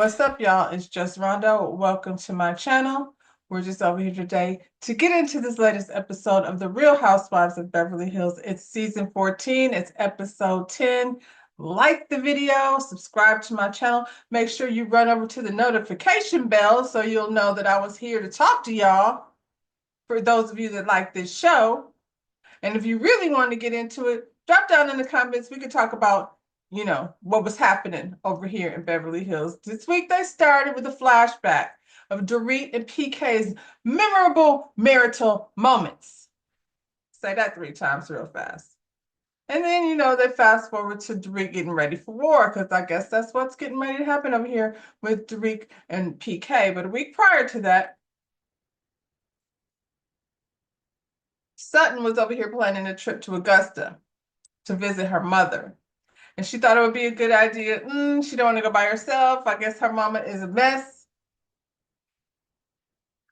What's up, y'all? It's just Rondo. Welcome to my channel. We're just over here today to get into this latest episode of The Real Housewives of Beverly Hills. It's season 14, it's episode 10. Like the video, subscribe to my channel. Make sure you run over to the notification bell so you'll know that I was here to talk to y'all, for those of you that like this show. And if you really want to get into it, drop down in the comments. We could talk about what was happening over here in Beverly Hills. This week they started with a flashback of Dorit and PK's memorable marital moments. Say that 3 times real fast. And then, they fast forward to Dorit getting ready for war, because I guess that's what's getting ready to happen over here with Dorit and PK. But a week prior to that, Sutton was over here planning a trip to Augusta to visit her mother. And she thought it would be a good idea. She don't want to go by herself. I guess her mama is a mess.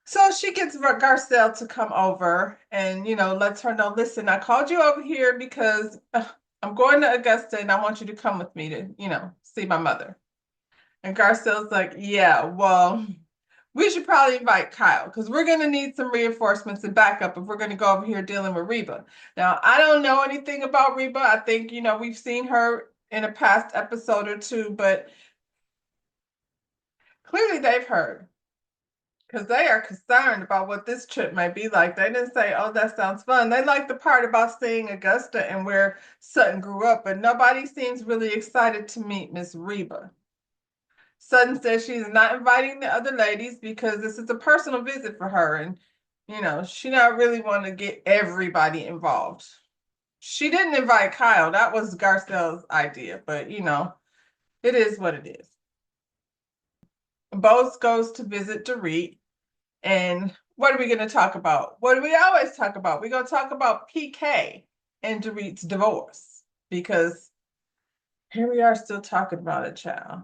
So she gets Garcelle to come over and, lets her know, listen, I called you over here because I'm going to Augusta and I want you to come with me to, see my mother. And Garcelle's like, yeah, well, we should probably invite Kyle because we're going to need some reinforcements and backup if we're going to go over here dealing with Reba. Now, I don't know anything about Reba. I think, we've seen her in a past episode or two, but clearly they've heard because they are concerned about what this trip might be like. They didn't say, oh, that sounds fun. They like the part about seeing Augusta and where Sutton grew up, but nobody seems really excited to meet Miss Reba. Sutton says she's not inviting the other ladies because this is a personal visit for her, and she not really want to get everybody involved. She didn't invite Kyle. That was Garcelle's idea, but it is what it is. Bose goes to visit Dorit, and what are we going to talk about? What do we always talk about? We're going to talk about PK and Dorit's divorce, because here we are still talking about it, child.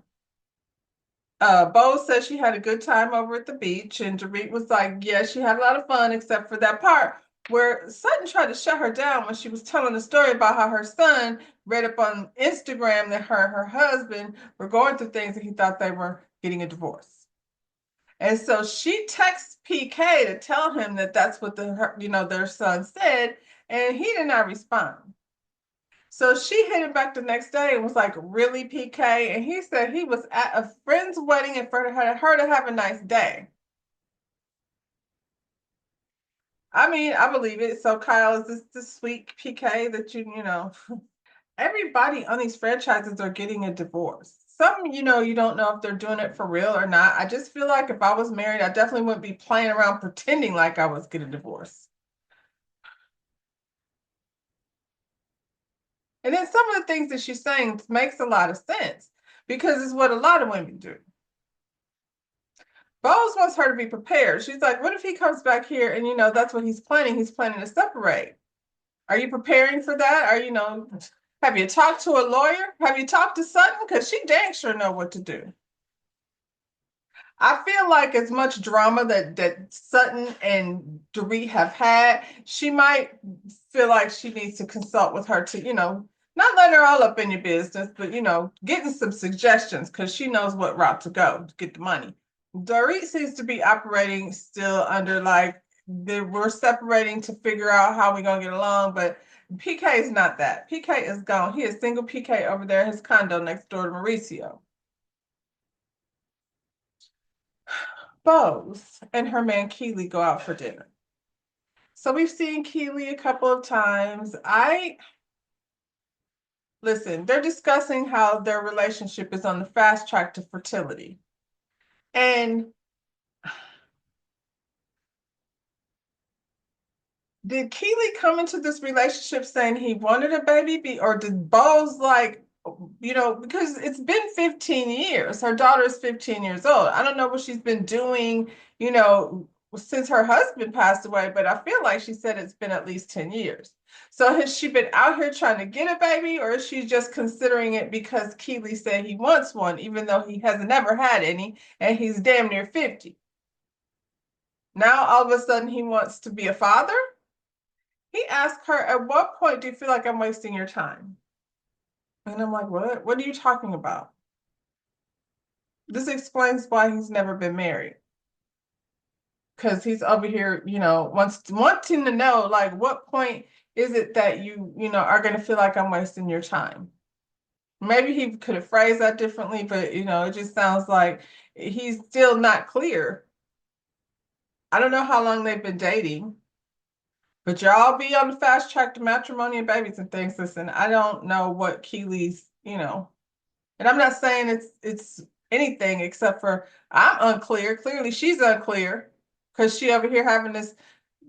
Bose says she had a good time over at the beach, and Dorit was like, yeah, she had a lot of fun, except for that part where Sutton tried to shut her down when she was telling the story about how her son read up on Instagram that her and her husband were going through things and he thought they were getting a divorce. And so she texts PK to tell him that that's what their son said, and he did not respond. So she hit him back the next day and was like, really, PK? And he said he was at a friend's wedding and for her to have a nice day. I mean, I believe it. So Kyle, is this the sweet PK that everybody on these franchises are getting a divorce. Some, you don't know if they're doing it for real or not. I just feel like if I was married, I definitely wouldn't be playing around pretending like I was getting a divorce. And then some of the things that she's saying makes a lot of sense because it's what a lot of women do. Bose wants her to be prepared. She's like, what if he comes back here and, that's what he's planning? He's planning to separate. Are you preparing for that? Have you talked to a lawyer? Have you talked to Sutton? Because she dang sure know what to do. I feel like as much drama that Sutton and Dorit have had, she might feel like she needs to consult with her to, not let her all up in your business, but, getting some suggestions because she knows what route to go to get the money. Dorit seems to be operating still under like we're separating to figure out how we're gonna get along, but PK is not that. PK is gone. He is single PK over there in his condo next door to Mauricio. Bose and her man Keely go out for dinner. So we've seen Keely a couple of times. Listen, they're discussing how their relationship is on the fast track to fertility. And did Keely come into this relationship saying he wanted a baby, or did Bose because it's been 15 years. Her daughter is 15 years old. I don't know what she's been doing, since her husband passed away, but I feel like she said it's been at least 10 years. So has she been out here trying to get a baby, or is she just considering it because Keely said he wants one, even though he has never had any and he's damn near 50? Now all of a sudden he wants to be a father? He asked her, at what point do you feel like I'm wasting your time? And I'm like, what? What are you talking about? This explains why he's never been married. Because he's over here, wanting to know, like, what point is it that are going to feel like I'm wasting your time? Maybe he could have phrased that differently, but, it just sounds like he's still not clear. I don't know how long they've been dating, but y'all be on the fast track to matrimony and babies and things. Listen, I don't know what Keely's. And I'm not saying it's anything except for I'm unclear. Clearly, she's unclear because she over here having this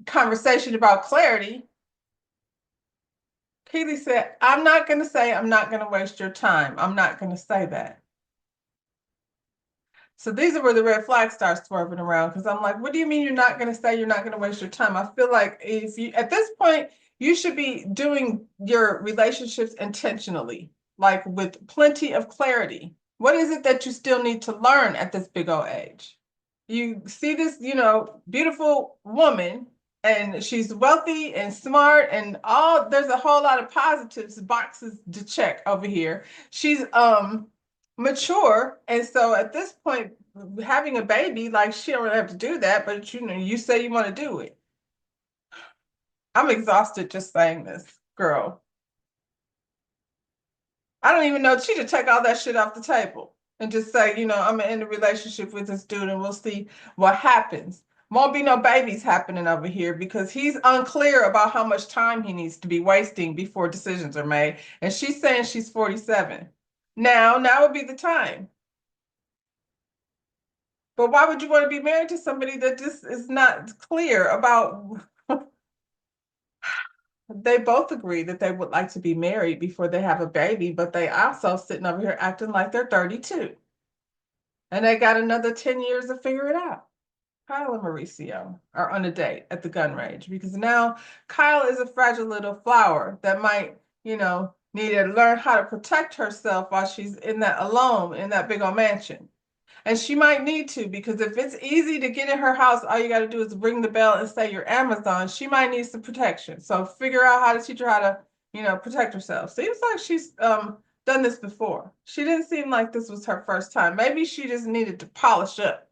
conversation about clarity. Keely said, I'm not going to say I'm not going to waste your time. I'm not going to say that. So these are where the red flags start swerving around because I'm like, what do you mean you're not going to say you're not going to waste your time? I feel like if you, at this point, you should be doing your relationships intentionally, like with plenty of clarity. What is it that you still need to learn at this big old age? You see this, beautiful woman, and she's wealthy and smart and there's a whole lot of positives boxes to check over here. She's mature, and so at this point, having a baby, like she don't really have to do that, but you say you want to do it. I'm exhausted just saying this, girl. I don't even know. She should take all that shit off the table and just say, I'm in a relationship with this dude and we'll see what happens. Won't be no babies happening over here because he's unclear about how much time he needs to be wasting before decisions are made. And she's saying she's 47. Now would be the time. But why would you want to be married to somebody that just is not clear about? They both agree that they would like to be married before they have a baby, but they also sitting over here acting like they're 32. And they got another 10 years to figure it out. Kyle and Mauricio are on a date at the gun range because now Kyle is a fragile little flower that might, need to learn how to protect herself while she's in that alone in that big old mansion. And she might need to because if it's easy to get in her house, all you got to do is ring the bell and say you're Amazon. She might need some protection. So figure out how to teach her how to, protect herself. Seems like she's done this before. She didn't seem like this was her first time. Maybe she just needed to polish up.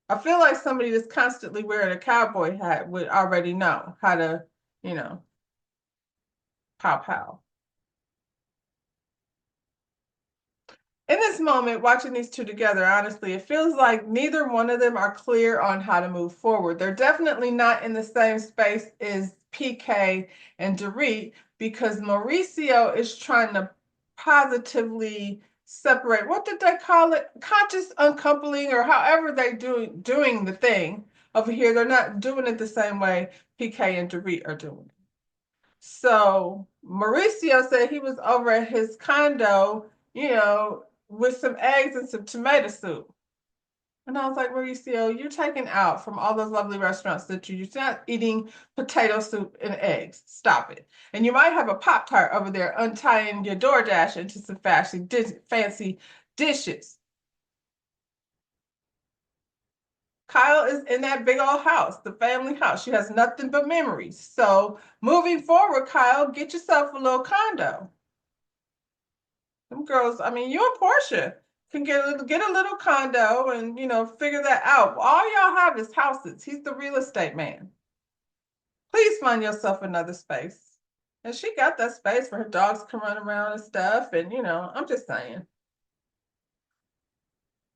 I feel like somebody that's constantly wearing a cowboy hat would already know how to, you know, pow pow. In this moment, watching these two together, honestly, it feels like neither one of them are clear on how to move forward. They're definitely not in the same space as PK and Dorit because Mauricio is trying to positively separate. What did they call it? Conscious uncoupling, or however they doing the thing over here. They're not doing it the same way PK and Dorit are doing it. So Mauricio said he was over at his condo, with some eggs and some tomato soup. And I was like, Mauricio, you're taken out from all those lovely restaurants that you're not eating potato soup and eggs. Stop it. And you might have a Pop-Tart over there untying your DoorDash into some fancy dishes. Kyle is in that big old house, the family house. She has nothing but memories. So moving forward, Kyle, get yourself a little condo. Them girls, I mean, you and Portia can get a little condo and figure that out. All y'all have is houses. He's the real estate man. Please find yourself another space. And she got that space for her dogs can run around and stuff. And I'm just saying.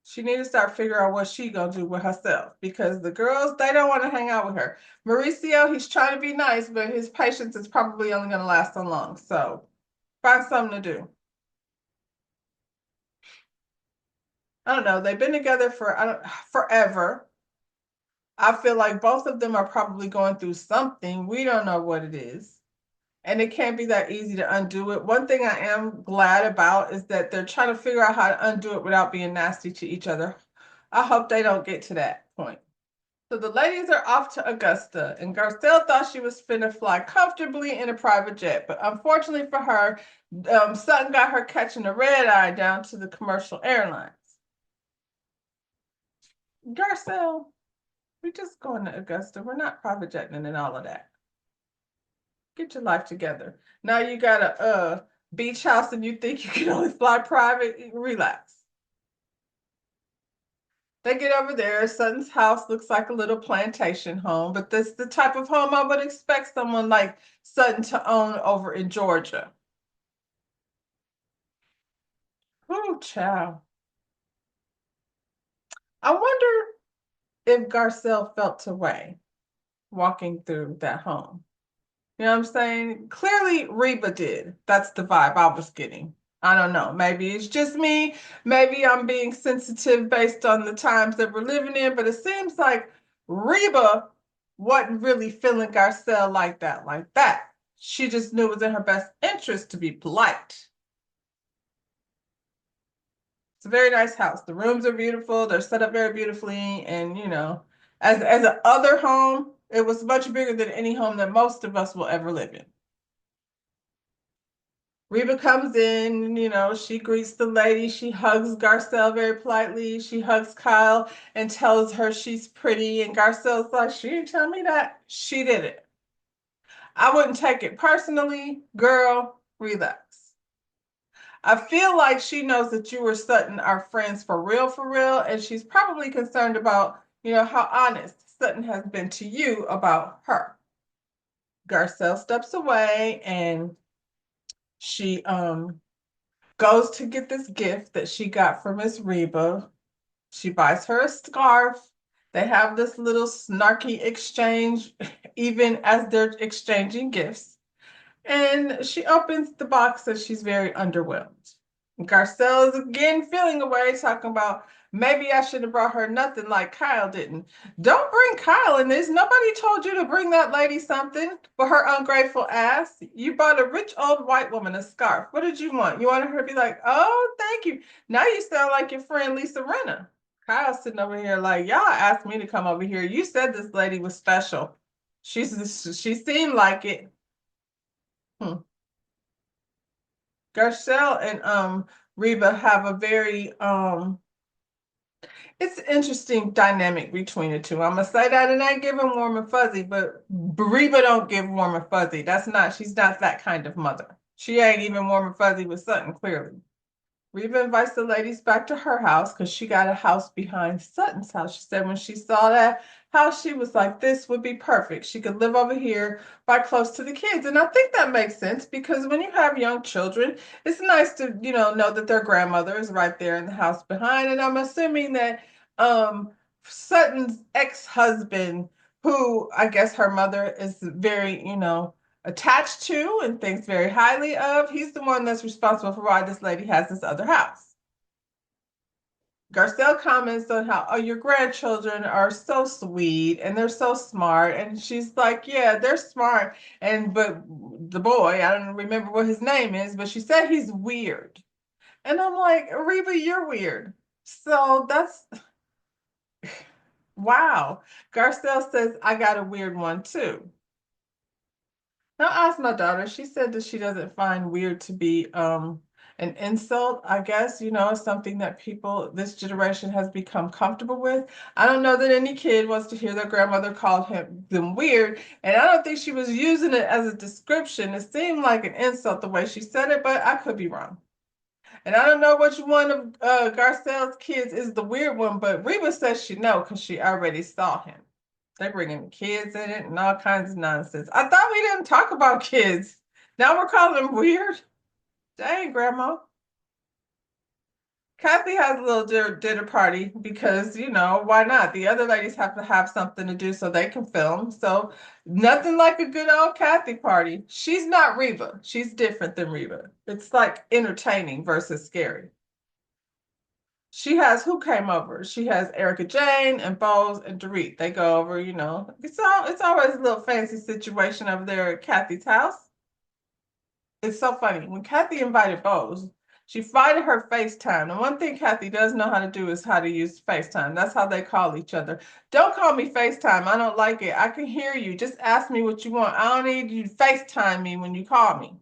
She need to start figuring out what she gonna do with herself because the girls, they don't want to hang out with her. Mauricio, he's trying to be nice, but his patience is probably only gonna last so long. So find something to do. I don't know. They've been together for forever. I feel like both of them are probably going through something. We don't know what it is. And it can't be that easy to undo it. One thing I am glad about is that they're trying to figure out how to undo it without being nasty to each other. I hope they don't get to that point. So the ladies are off to Augusta, and Garcelle thought she was finna fly comfortably in a private jet, but unfortunately for her, something got her catching a red eye down to the commercial airlines. Garcelle, we're just going to Augusta. We're not private jetting and all of that. Get your life together. Now you gotta beach house and you think you can only fly private, relax. They get over there. Sutton's house looks like a little plantation home, but this is the type of home I would expect someone like Sutton to own over in Georgia. Oh, child. I wonder if Garcelle felt away walking through that home. You know what I'm saying? Clearly, Reba did. That's the vibe I was getting. I don't know. Maybe it's just me. Maybe I'm being sensitive based on the times that we're living in, but it seems like Reba wasn't really feeling Garcelle like that, like that. She just knew it was in her best interest to be polite. It's a very nice house. The rooms are beautiful. They're set up very beautifully. And, as an other home, it was much bigger than any home that most of us will ever live in. Reba comes in, she greets the lady. She hugs Garcelle very politely. She hugs Kyle and tells her she's pretty. And Garcelle's like, she didn't tell me that. She did it. I wouldn't take it personally. Girl, relax. I feel like she knows that you or Sutton are friends for real. And she's probably concerned about, how honest Sutton has been to you about her. Garcelle steps away and she goes to get this gift that she got from Miss Reba. She buys her a scarf. They have this little snarky exchange, even as they're exchanging gifts. And she opens the box and she's very underwhelmed. Garcelle is again feeling away, talking about maybe I should have brought her nothing like Kyle didn't. Don't bring Kyle in this. Nobody told you to bring that lady something for her ungrateful ass. You bought a rich old white woman a scarf. What did you want? You wanted her to be like, oh, thank you. Now you sound like your friend Lisa Rinna. Kyle's sitting over here like, y'all asked me to come over here. You said this lady was special. She seemed like it. Hmm. Garcelle and Reba have a very it's an interesting dynamic between the two. I'm gonna say that and I give him warm and fuzzy, but Reba don't give warm and fuzzy. She's not that kind of mother. She ain't even warm and fuzzy with Sutton, clearly. Reba invites the ladies back to her house because she got a house behind Sutton's house. She said when she saw that house, she was like, this would be perfect. She could live over here by close to the kids. And I think that makes sense because when you have young children, it's nice to, know that their grandmother is right there in the house behind. And I'm assuming that Sutton's ex-husband, who I guess her mother is very, attached to and thinks very highly of. He's the one that's responsible for why this lady has this other house. Garcelle comments on how, oh, your grandchildren are so sweet and they're so smart. And she's like, yeah, they're smart. But the boy, I don't remember what his name is, but she said he's weird. And I'm like, Reba, you're weird. So that's, wow. Garcelle says, I got a weird one too. Now I asked my daughter, she said that she doesn't find weird to be an insult, I guess, something that people this generation has become comfortable with. I don't know that any kid wants to hear their grandmother call them weird, and I don't think she was using it as a description. It seemed like an insult the way she said it, but I could be wrong. And I don't know which one of Garcelle's kids is the weird one, but Reba says she know because she already saw him. They're bringing kids in it and all kinds of nonsense. I thought we didn't talk about kids. Now we're calling them weird. Dang, Grandma. Kathy has a little dinner party because, why not? The other ladies have to have something to do so they can film. So nothing like a good old Kathy party. She's not Reba. She's different than Reba. It's like entertaining versus scary. She has who came over? She has Erica Jane and Bose and Dorit. They go over, It's always a little fancy situation over there at Kathy's house. It's so funny. When Kathy invited Bose, she invited her FaceTime. And one thing Kathy does know how to do is how to use FaceTime. That's how they call each other. Don't call me FaceTime. I don't like it. I can hear you. Just ask me what you want. I don't need you to FaceTime me when you call me.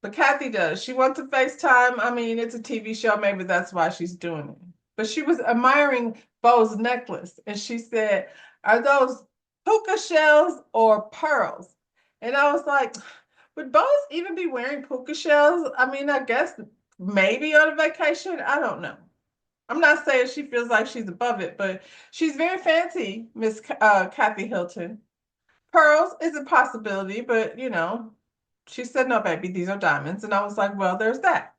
But Kathy does. She wants to FaceTime. I mean, it's a TV show. Maybe that's why she's doing it. But she was admiring Bo's necklace. And she said, are those puka shells or pearls? And I was like, Would Bose even be wearing puka shells? I mean, I guess maybe on a vacation. I don't know. I'm not saying she feels like she's above it, but she's very fancy, Miss Kathy Hilton. Pearls is a possibility, but she said, no, baby, these are diamonds. And I was like, well, there's that.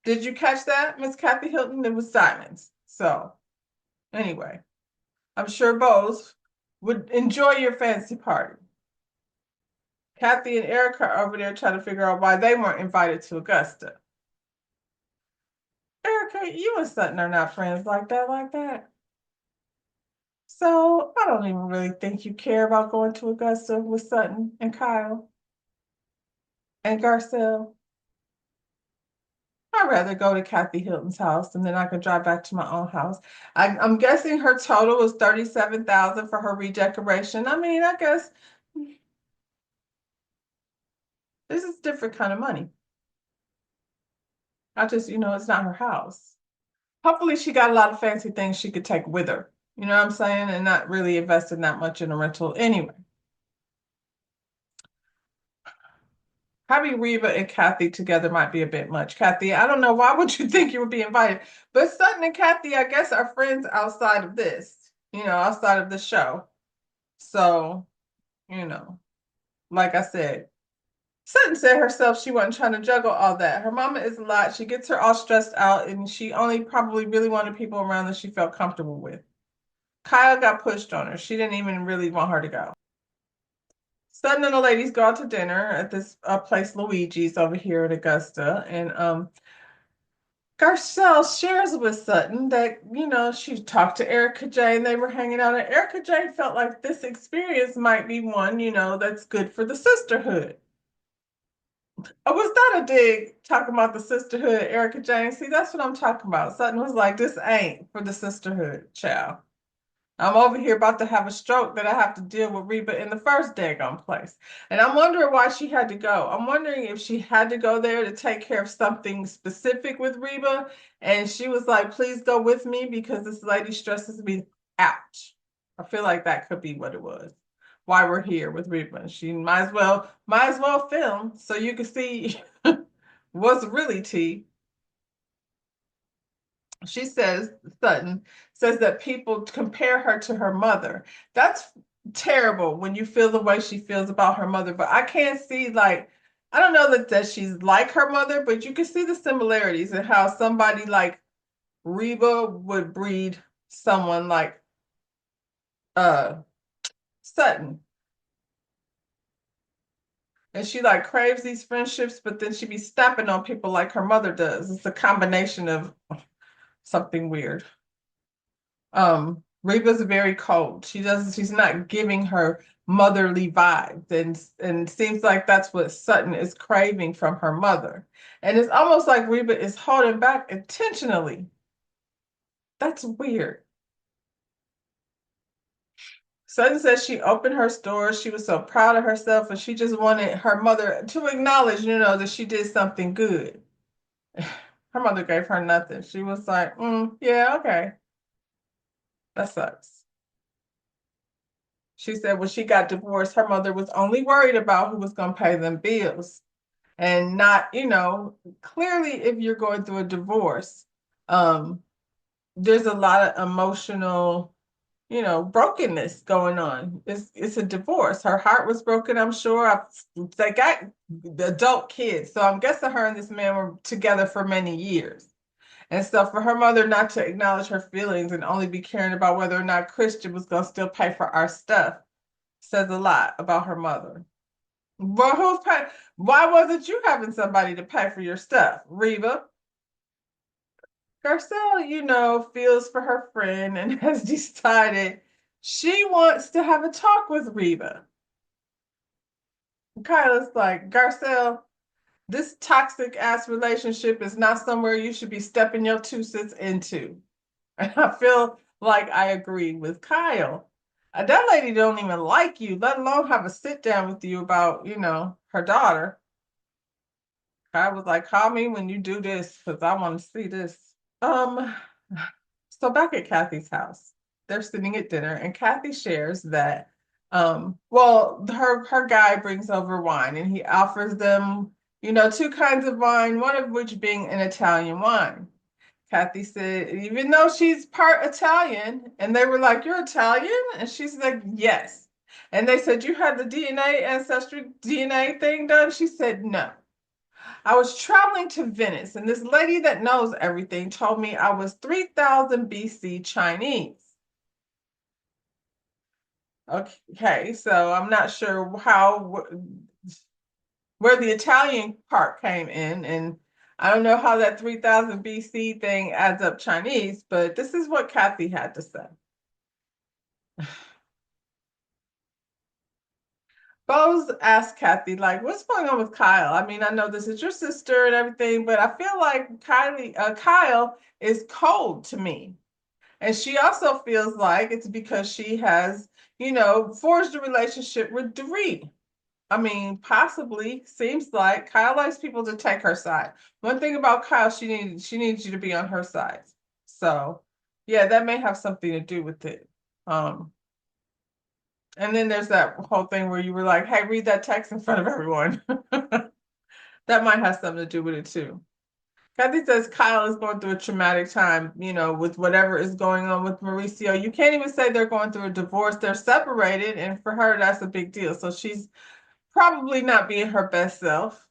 Did you catch that, Miss Kathy Hilton? It was diamonds. So, anyway, I'm sure Bose would enjoy your fancy party. Kathy and Erica are over there trying to figure out why they weren't invited to Augusta. Erica, you and Sutton are not friends like that, like that. So I don't even really think you care about going to Augusta with Sutton and Kyle and Garcelle. I'd rather go to Kathy Hilton's house and then I could drive back to my own house. I'm guessing her total was 37,000 for her redecoration. I mean, I guess this is different kind of money. I just, it's not her house. Hopefully she got a lot of fancy things she could take with her. You know what I'm saying? And not really investing that much in a rental anyway. Having Reba and Kathy together might be a bit much. Kathy, I don't know, why would you think you would be invited? But Sutton and Kathy, I guess, are friends outside of this, outside of the show. So, you know, like I said, Sutton said herself she wasn't trying to juggle all that. Her mama is a lot. She gets her all stressed out, and she only probably really wanted people around that she felt comfortable with. Kyle got pushed on her. She didn't even really want her to go. Sutton and the ladies go out to dinner at this place Luigi's over here at Augusta, and Garcelle shares with Sutton that, she talked to Erica J and they were hanging out, and Erica J felt like this experience might be one, that's good for the sisterhood. Oh, was that a dig talking about the sisterhood, Erica J? See, that's what I'm talking about. Sutton was like, this ain't for the sisterhood, child. I'm over here about to have a stroke that I have to deal with Reba in the first daggone place. And I'm wondering why she had to go. I'm wondering if she had to go there to take care of something specific with Reba. And she was like, please go with me because this lady stresses me out. I feel like that could be what it was. Why we're here with Reba. She might as well film so you can see what's really tea. She says, Sutton says that people compare her to her mother. That's terrible when you feel the way she feels about her mother. But I can't see, like, I don't know that she's like her mother, but you can see the similarities in how somebody like Reba would breed someone like uh Sutton. And she like craves these friendships, but then she be stepping on people like her mother does. It's a combination of something weird. Reba's very cold. She's not giving her motherly vibes, and seems like that's what Sutton is craving from her mother. And it's almost like Reba is holding back intentionally. That's weird. Sutton says she opened her store. She was so proud of herself, and she just wanted her mother to acknowledge, that she did something good. Her mother gave her nothing. She was like, yeah, okay. That sucks. She said when she got divorced, her mother was only worried about who was going to pay them bills and not, clearly if you're going through a divorce, um, there's a lot of emotional, brokenness going on. It's a divorce. Her heart was broken, I'm sure. They got the adult kids. So I'm guessing her and this man were together for many years. And so for her mother not to acknowledge her feelings and only be caring about whether or not Christian was going to still pay for our stuff says a lot about her mother. Well, who's paying? Why wasn't you having somebody to pay for your stuff, Reba? Garcelle, feels for her friend and has decided she wants to have a talk with Reba. Kyla's like, Garcelle, this toxic ass relationship is not somewhere you should be stepping your 2 cents into. And I feel like I agree with Kyle. That lady don't even like you, let alone have a sit down with you about, her daughter. Kyle was like, call me when you do this because I want to see this. Um, so back at Kathy's house, they're sitting at dinner, and Kathy shares that Well, her guy brings over wine and he offers them, two kinds of wine, one of which being an Italian wine. Kathy said, even though she's part Italian, and they were like, "You're Italian?" And she's like, "Yes." And they said, "You had the DNA ancestry DNA thing done?" She said, "No. I was traveling to Venice, and this lady that knows everything told me I was 3000 BC Chinese." Okay, so I'm not sure where the Italian part came in, and I don't know how that 3000 BC thing adds up Chinese, but this is what Kathy had to say. Bose asked Kathy, like, what's going on with Kyle? I mean, I know this is your sister and everything, but I feel like Kyle is cold to me. And she also feels like it's because she has, forged a relationship with Dorit. I mean, possibly seems like Kyle likes people to take her side. One thing about Kyle, she needs you to be on her side. So, yeah, that may have something to do with it. Um, and then there's that whole thing where you were like, "Hey, read that text in front of everyone." That might have something to do with it too. Kathy says Kyle is going through a traumatic time, with whatever is going on with Mauricio. You can't even say they're going through a divorce. They're separated, and for her, that's a big deal. So she's probably not being her best self.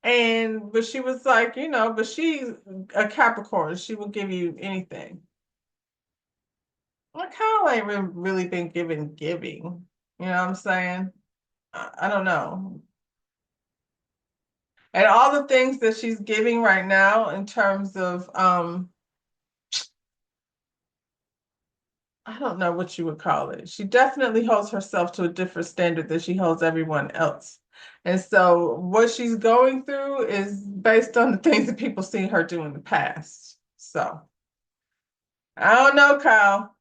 But she was like, but she's a Capricorn. She will give you anything. Like Kyle ain't really been giving. You know what I'm saying? I don't know. And all the things that she's giving right now in terms of I don't know what you would call it. She definitely holds herself to a different standard than she holds everyone else. And so what she's going through is based on the things that people seen her do in the past. So I don't know, Kyle.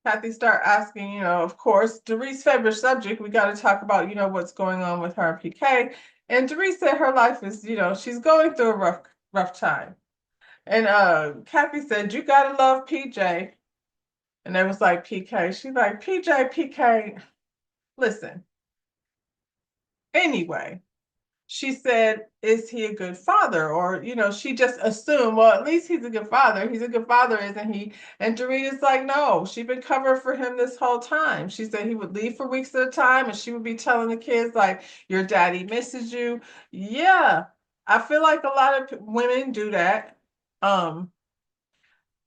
Kathy start asking, of course, Doree's favorite subject. We got to talk about, what's going on with her and PK. And Doree said her life is, she's going through a rough time. And Kathy said, "You gotta love PJ." And it was like PK. She's like, "PJ, PK, listen." Anyway, she said, "Is he a good father?" Or, she just assumed, well, at least he's a good father. He's a good father, isn't he? And Dorita's like, no, she'd been covering for him this whole time. She said he would leave for weeks at a time and she would be telling the kids, like, your daddy misses you. Yeah, I feel like a lot of women do that. Um,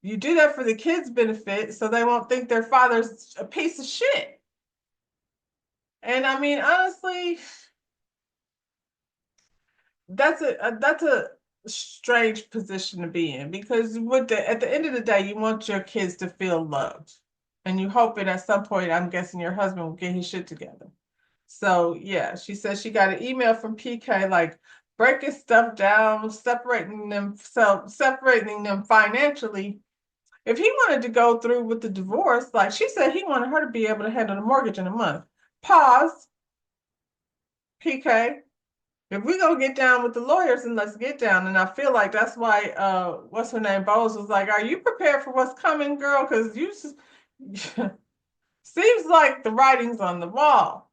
You do that for the kids' benefit so they won't think their father's a piece of shit. And I mean, honestly, that's a strange position to be in because at the end of the day, you want your kids to feel loved. And you hope that at some point, I'm guessing your husband will get his shit together. So yeah, she says she got an email from PK like breaking stuff down, separating them financially. If he wanted to go through with the divorce, like she said, he wanted her to be able to handle the mortgage in a month. Pause, PK. If we gonna get down with the lawyers, and let's get down. And I feel like that's why what's her name, Bose was like, "Are you prepared for what's coming, girl? Because you seems like the writing's on the wall."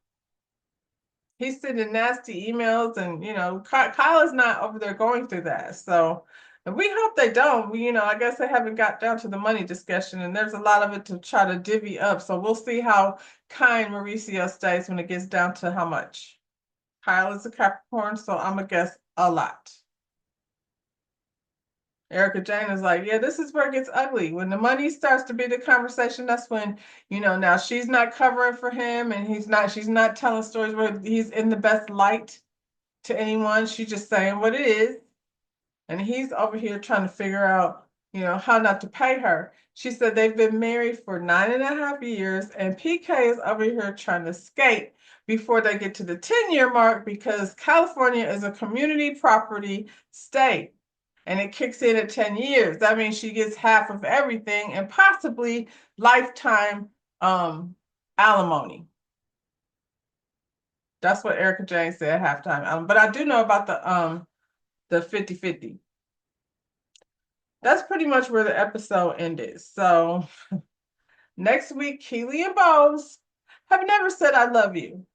He's sending nasty emails, and Kyle is not over there going through that. So and we hope they don't. I guess they haven't got down to the money discussion, and there's a lot of it to try to divvy up. So we'll see how kind Mauricio stays when it gets down to how much. Kyle is a Capricorn, so I'm gonna guess a lot. Erica Jane is like, yeah, this is where it gets ugly. When the money starts to be the conversation, that's when, now she's not covering for him and she's not telling stories where he's in the best light to anyone. She's just saying what it is. And he's over here trying to figure out, how not to pay her. She said they've been married for 9.5 years, and PK is over here trying to skate before they get to the 10-year mark because California is a community property state and it kicks in at 10 years. That means she gets half of everything and possibly lifetime alimony. That's what Erica Jane said at halftime. But I do know about the 50-50. That's pretty much where the episode ended. So next week, Keely and Bose have never said I love you.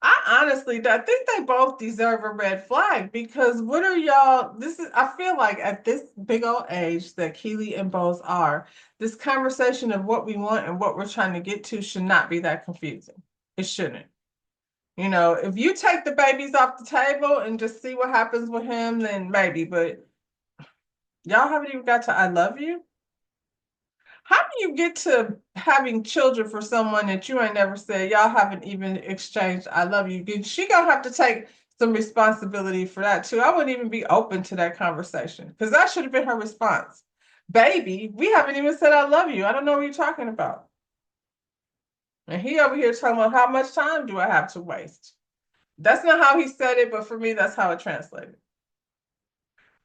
I honestly, I think they both deserve a red flag because what are y'all? This is, I feel like at this big old age that Keely and Bose are, this conversation of what we want and what we're trying to get to should not be that confusing. It shouldn't. You know, if you take the babies off the table and just see what happens with him, then maybe, but y'all haven't even got to I love you. How do you get to having children for someone that you ain't never said y'all haven't even exchanged I love you? She gonna have to take some responsibility for that too. I wouldn't even be open to that conversation because that should have been her response. Baby, we haven't even said I love you. I don't know what you're talking about. And he over here talking about how much time do I have to waste? That's not how he said it, but for me, that's how it translated.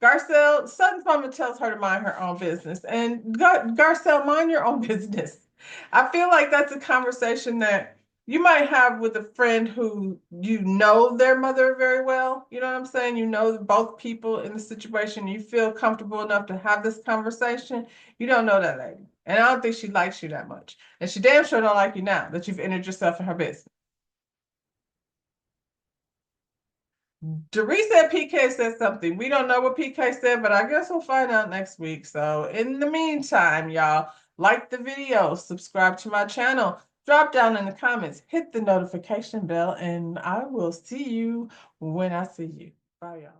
Garcelle, Sutton's mama tells her to mind her own business. And Garcelle, mind your own business. I feel like that's a conversation that you might have with a friend who you know their mother very well. You know what I'm saying? You know both people in the situation. You feel comfortable enough to have this conversation. You don't know that lady. And I don't think she likes you that much. And she damn sure don't like you now that you've entered yourself in her business. Dorit said PK said something. We don't know what PK said, but I guess we'll find out next week. So in the meantime, y'all, like the video, subscribe to my channel, drop down in the comments, hit the notification bell, and I will see you when I see you. Bye, y'all.